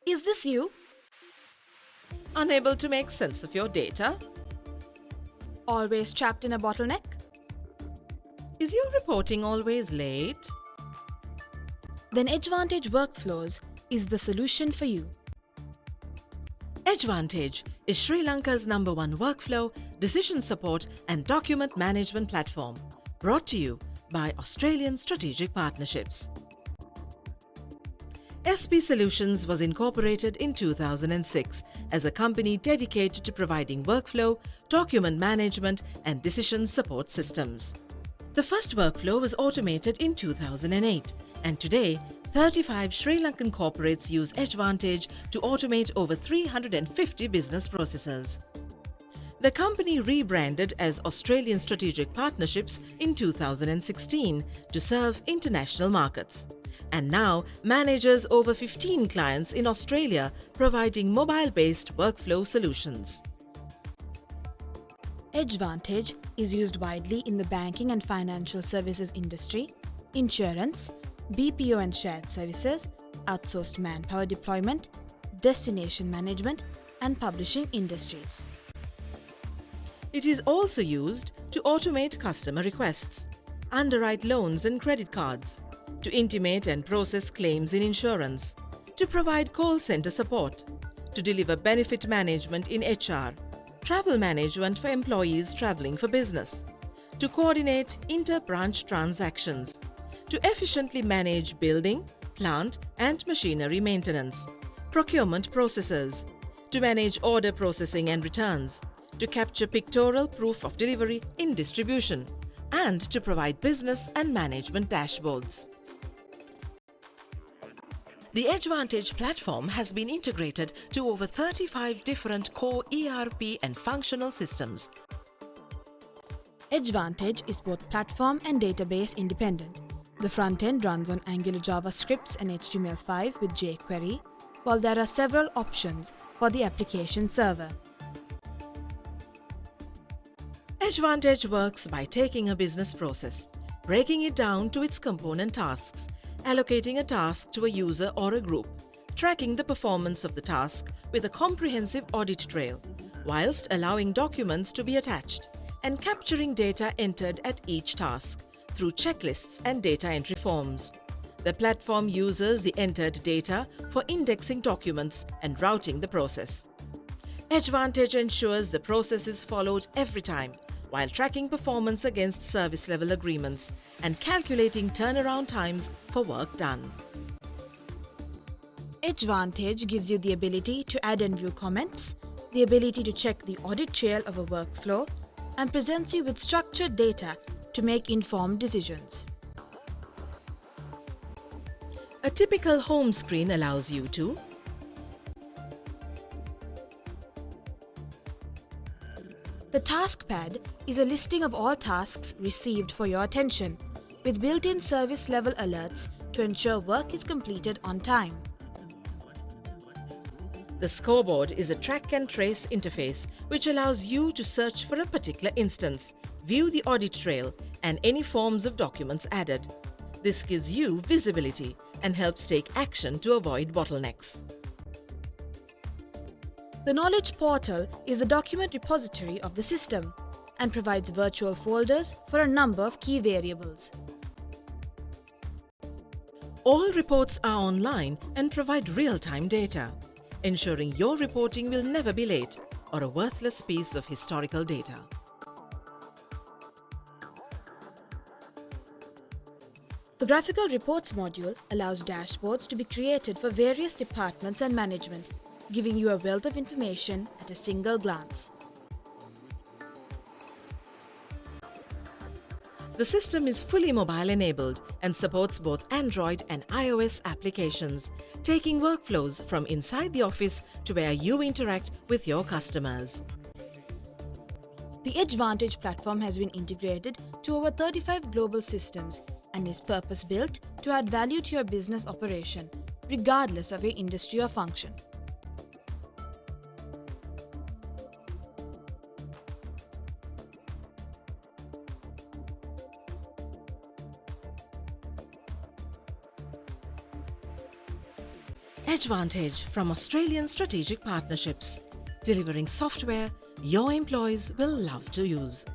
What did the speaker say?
Is this you? Unable to make sense of your data? Always trapped in a bottleneck? Is your reporting always late? Then Edgevantage Workflows is the solution for you. Edgevantage is Sri Lanka's #1 workflow, decision support and document management platform, brought to you by Australian Strategic Partnerships. SP Solutions was incorporated in 2006 as a company dedicated to providing workflow, document management and decision support systems. The first workflow was automated in 2008, and today 35 Sri Lankan corporates use Edgevantage to automate over 350 business processes. The company rebranded as Australian Strategic Partnerships in 2016 to serve international markets, and now manages over 15 clients in Australia, providing mobile-based workflow solutions. Edgevantage is used widely in the banking and financial services industry, insurance, BPO and shared services, outsourced manpower deployment, destination management, and publishing industries. It is also used to automate customer requests, underwrite loans and credit cards, to intimate and process claims in insurance, to provide call center support, to deliver benefit management in HR, travel management for employees traveling for business, to coordinate inter-branch transactions, to efficiently manage building, plant and machinery maintenance, procurement processes, to manage order processing and returns, to capture pictorial proof of delivery in distribution, and to provide business and management dashboards. The Edgevantage platform has been integrated to over 35 different core ERP and functional systems. Edgevantage is both platform and database independent. The front end runs on Angular JavaScripts and HTML5 with jQuery, while there are several options for the application server. Edgevantage works by taking a business process, breaking it down to its component tasks, allocating a task to a user or a group, tracking the performance of the task with a comprehensive audit trail, whilst allowing documents to be attached, and capturing data entered at each task through checklists and data entry forms. The platform uses the entered data for indexing documents and routing the process. Edgevantage ensures the process is followed every time, while tracking performance against service level agreements and calculating turnaround times for work done. Edgevantage gives you the ability to add and view comments, the ability to check the audit trail of a workflow, and presents you with structured data to make informed decisions. A typical home screen allows you to The task pad is a listing of all tasks received for your attention, with built-in service level alerts to ensure work is completed on time. The scoreboard is a track and trace interface which allows you to search for a particular instance, view the audit trail, and any forms of documents added. This gives you visibility and helps take action to avoid bottlenecks. The Knowledge Portal is the document repository of the system and provides virtual folders for a number of key variables. All reports are online and provide real-time data, ensuring your reporting will never be late or a worthless piece of historical data. The Graphical Reports module allows dashboards to be created for various departments and management, giving you a wealth of information at a single glance. The system is fully mobile-enabled and supports both Android and iOS applications, taking workflows from inside the office to where you interact with your customers. The Edgevantage platform has been integrated to over 35 global systems and is purpose-built to add value to your business operation, regardless of your industry or function. Advantage from Australian Strategic Partnerships, delivering software your employees will love to use.